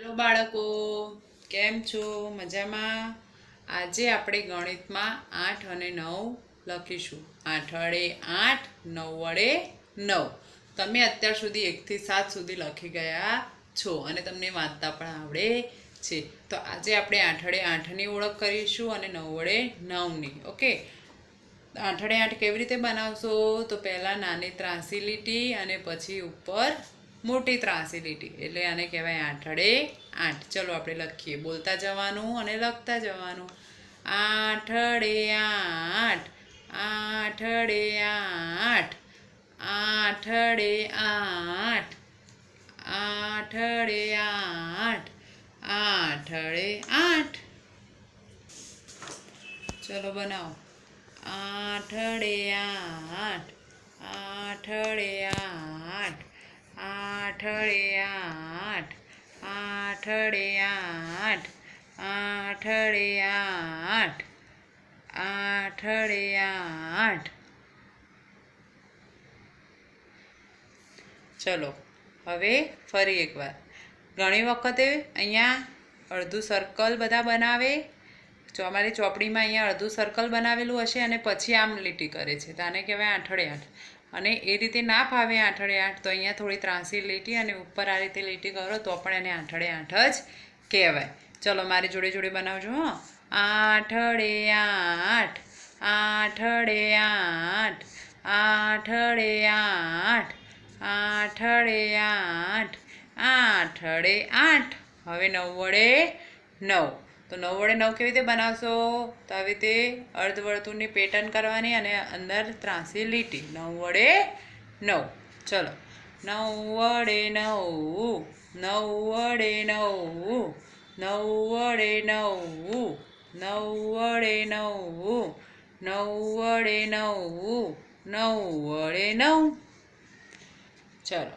Hello બાળકો, કેમ છો? મજામાં? આજે આપણે ગણિતમાં 8 અને 9 લખીશું. 8 વડે 8, 9 વડે 9. તમે અત્યાર સુધી 1 થી 7 સુધી લખી ગયા છો અને તમને વાંચતા પણ આવડે છે. તો આજે આપણે 8 વડે 8ની ઓળખ કરીશું અને 9 વડે 9ની. ઓકે, 8 વડે 8 કેવી રીતે બનાવશો? તો પહેલાં નાની ત્રાસી લીટી અને પછી ઉપર મોટી ત્રાસી લીટી, એટલે આને કહેવાય 8 વડે 8. ચલો આપણે લખીએ, બોલતા જવાનું અને લખતા જવાનું. 8 વડે 8, 8 વડે 8, 8 વડે 8, 8 વડે 8, 8 વડે 8. ચલો બનાવો. 8 વડે 8, 8 વડે 8, 8 વડે 8, 8 વડે 8, 8 વડે 8, 8 વડે 8. ચલો હવે ફરી એકવાર. ઘણી વખતે અહીંયા અડધું સર્કલ બધા બનાવે. અમારી ચોપડીમાં અહીંયા અડધું સર્કલ બનાવેલું હશે અને પછી આમ લીટી કરે છે, તો આને કહેવાય 8 વડે 8. અને એ રીતે ના ફાવે 8 વડે 8, તો અહીંયા થોડી ત્રાસી લીટી અને ઉપર આ રીતે લીટી કરો તો પણ એને 8 વડે 8 જ કહેવાય. ચલો મારી જોડે જોડે બનાવજો. 8 વડે 8, 8 વડે 8, 8 વડે 8, 8 વડે 8, 8 વડે 8. હવે 9 વડે 9. તો 9 વડે 9 કેવી રીતે બનાવશો? તો આવી રીતે અર્ધવર્તુળની પેટર્ન કરવાની અને અંદર ત્રાસી લીટી. 9 વડે 9. ચલો 9 વડે 9, 9 વડે 9, 9 વડે 9, 9 વડે 9, 9 વડે 9, 9 વડે 9. ચલો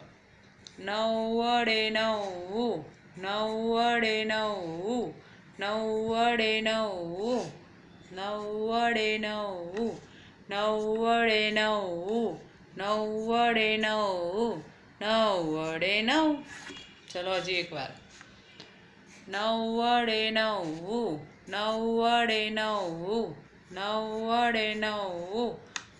9 વડે 9, 9 વડે 9, 9 વડે 9, 9 વડે 9, 9 વડે 9, 9 વડે 9, 9 વડે 9. ચલો હજી એકવાર. 9 વડે 9, 9 વડે 9, 9 વડે 9,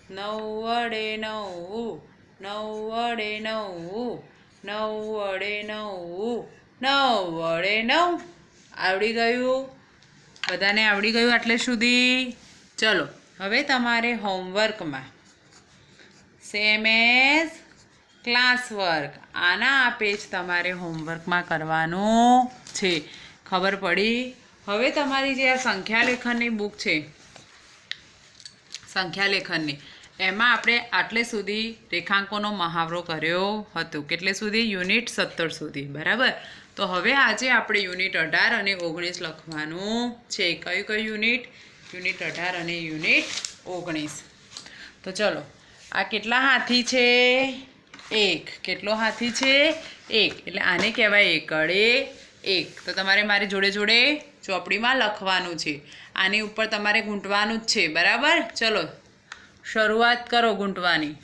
9 વડે 9, 9 વડે 9, 9 વડે 9, 9 વડે 9. આવડી ગયું? બધાને આવડી ગયું આટલે સુધી? ચલો હવે તમારે હોમવર્કમાં સેમ એઝ ક્લાસ વર્ક આના આપે જ તમારે હોમવર્કમાં કરવાનું છે. ખબર પડી? હવે તમારી જે આ સંખ્યા લેખનની બુક છે, સંખ્યા લેખનની, એમાં આપણે આટલે સુધી રેખાંકોનો મહાવરો કર્યો હતો. કેટલે સુધી? યુનિટ 17 સુધી. બરાબર. તો હવે આજે આપણે યુનિટ 18 અને 19 લખવાનું છે. કયું કયું યુનિટ? યુનિટ 18 અને યુનિટ 19. તો ચલો, આ કેટલા હાથી છે? 1. કેટલો હાથી છે? 1. એટલે આને કહેવાય 1 વડે 1. તો તમારે મારી જોડે જોડે ચોપડીમાં લખવાનું છે. આની ઉપર તમારે ગૂંટવાનું જ છે. બરાબર. ચલો શરૂઆત કરો ગૂંટવાની.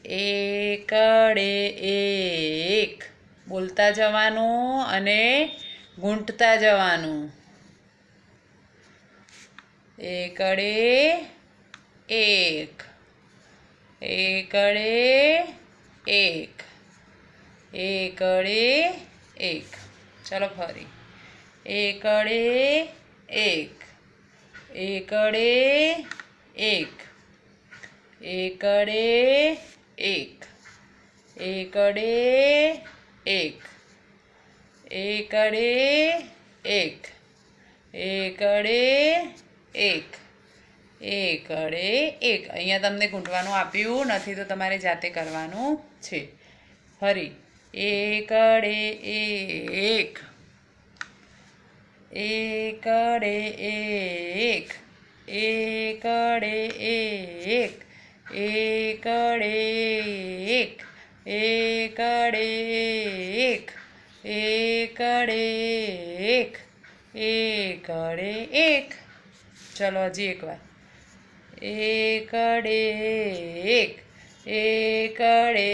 1 વડે 1. બોલતા જવાનું અને ગૂંટતા જવાનું. 1 વડે 1, 1 વડે 1, 1 વડે 1. ચલો ફરી. 1 વડે 1, 1 વડે 1, 1 વડે 1, 1 વડે 1, 1 વડે 1, 1 વડે 1, 1 વડે 1. અહીંયા તમને ગૂંટવાનું આપ્યું નથી, તો તમારે જાતે કરવાનું છે. ફરી 1 વડે 1, 1 વડે 1, 1 વડે 1, 1 વડે 1, 1 વડે 1, 1 વડે 1, 1 વડે 1. ચલો હજી એકવાર. 1 વડે 1, 1 વડે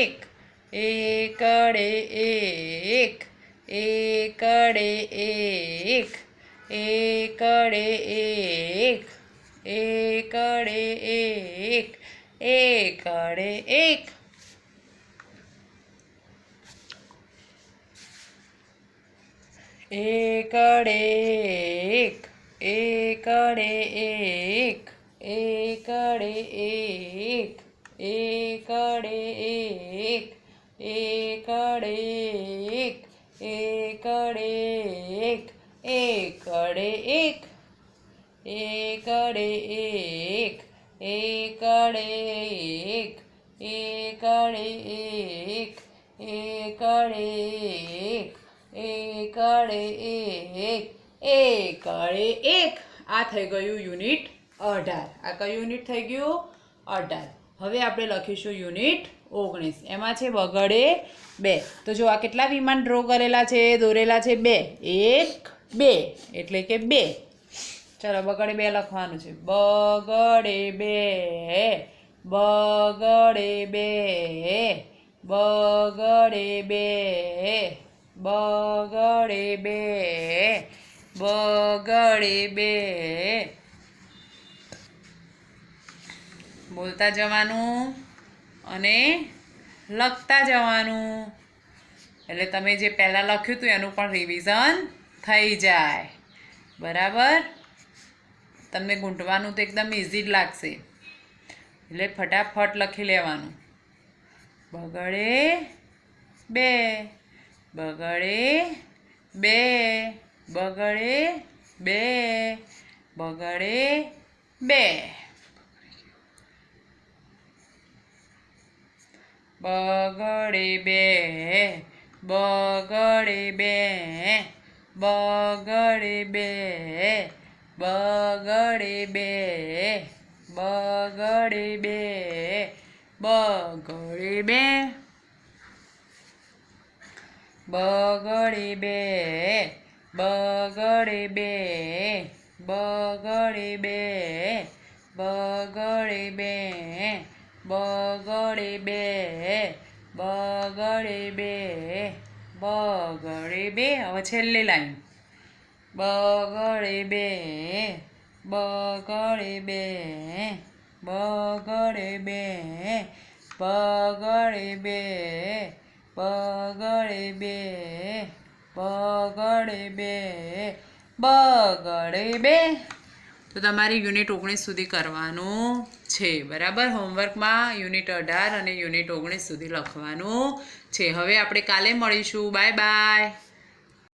1, એકડે એક, એકડે એક, એકડે એક, એકડે એક, એકડે એક, એકડે એક, એકડે એક, એકડે એક, એકડે એક, એકડે એક, એકડે એક, એકડે એક, એકડે એક, એકડે એક, એકડે એક, એકડે એક, એકડે એક, એકડે એક. આ થઈ ગયું યુનિટ 18. આ કયું યુનિટ થઈ ગયું? 18. હવે આપણે લખીશું યુનિટ 19. એમાં છે બગડે 2. તો જો આ કેટલા વિમાન ડ્રો કરેલા છે, દોરેલા છે? 2. 1 2 એટલે કે 2. ચાલો બગડે 2 લખવાનું છે. બગડે 2, બગડે 2, બગડે 2, બગડે 2, બગડે 2. બોલતા જવાનું અને લખતા જવાનું, એટલે તમે જે પહેલાં લખ્યું હતું એનું પણ રિવિઝન થઈ જાય. બરાબર? તમને ગૂંટવાનું તો એકદમ ઇઝી જ લાગશે, એટલે ફટાફટ લખી લેવાનું. બગડે 2, બગડે 2, બગડે 2, બગડે 2, બગડે 2, બગડે 2, બગડે 2, બગડે 2, બગડે 2, બગડે 2, બગડે 2, બગડે 2, બગડે 2, બગડે 2, બગડે 2, બગડે 2, બગડે 2. હવે છેલ્લી લાઈન. બગડે 2, બગડે 2, બગડે 2, બગડે 2, બગડે 2, બગડે 2, બગડે 2. તો તમારે યુનિટ 19 સુધી કરવાનું છે. બરાબર? હોમવર્કમાં યુનિટ 18 અને યુનિટ 19 સુધી લખવાનું છે. હવે આપણે કાલે મળીશું. Bye bye.